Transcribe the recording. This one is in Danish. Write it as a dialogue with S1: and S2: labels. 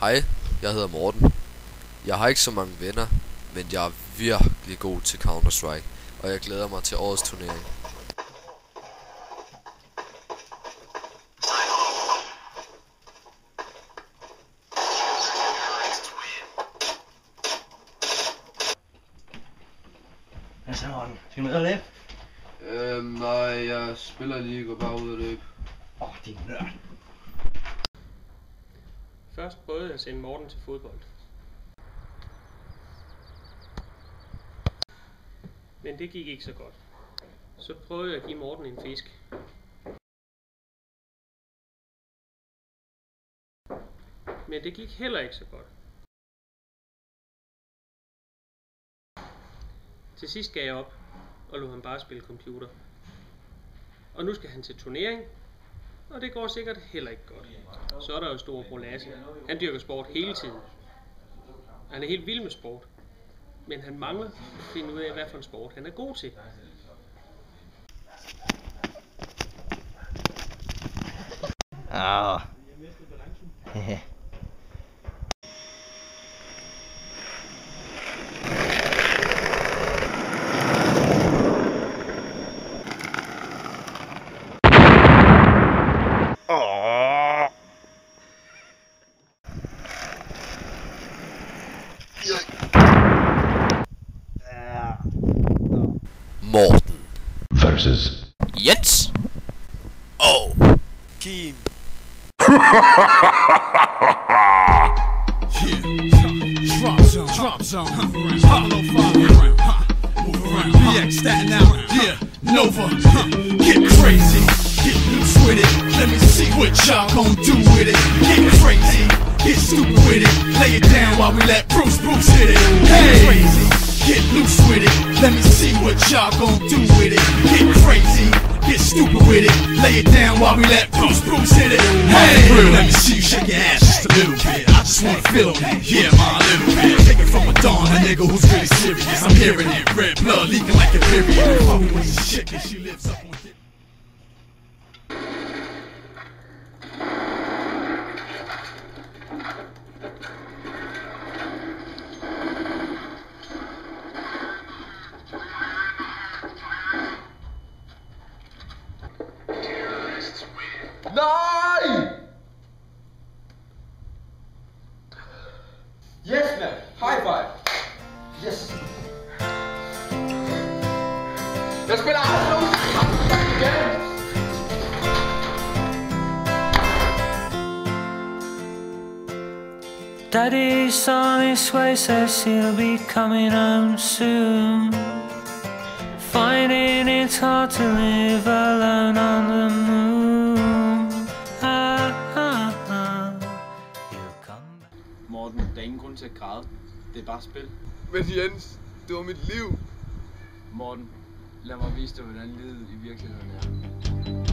S1: Hej, jeg hedder Morten. Jeg har ikke så mange venner, men jeg er virkelig god til Counter-Strike, og jeg glæder mig til årets turnering.
S2: Hvad så, Morten? Skal du med og løbe?
S3: Nej, jeg spiller lige, går bare ud og løbe.
S2: Din nørd.
S4: Først prøvede jeg at sende Morten til fodbold. Men det gik ikke så godt. Så prøvede jeg at give Morten en fisk. Men det gik heller ikke så godt. Til sidst gav jeg op og lod ham bare spille computer. Og nu skal han til turnering, og det går sikkert heller ikke godt. Så er der jo Storebror Lasse. Han dyrker sport hele tiden. Han er helt vild med sport. Men han mangler at finde ud af, hvad for en sport han er god til.
S2: Hehe.
S1: Morten
S5: versus
S1: Jens og Kim.
S6: Drop zone, hollow fire, move around, BX Staten out, yeah, Nova, get crazy, get loose with it, let me see what y'all gon' do with it, get crazy, get stupid with it, lay it down while we let Bruce hit it, hey, crazy, get loose with it, let me see what y'all gon' do with it, get crazy, get stupid with it, lay it down while we let Bruce hit it, hey, let me see you shake your ass just a little bit, I just wanna feel it, yeah, my little bit, take it from a Dawn, a nigga who's really serious, I'm hearing it, red blood leaking like a period, fucking with this chick and she lives up on it.
S3: Nej! Yes, man! High five! Yes! Jeg spiller Arsenal! Igen!
S7: Daddy's on his way, says he'll be coming home soon. Finding it hard to live alone on the moon. He'll come back.
S8: Morten, der er ingen grund til at græde. Det er bare spil.
S3: Men Jens, det var mit liv.
S8: Morten, lad mig vise dig, hvordan livet i virkeligheden er.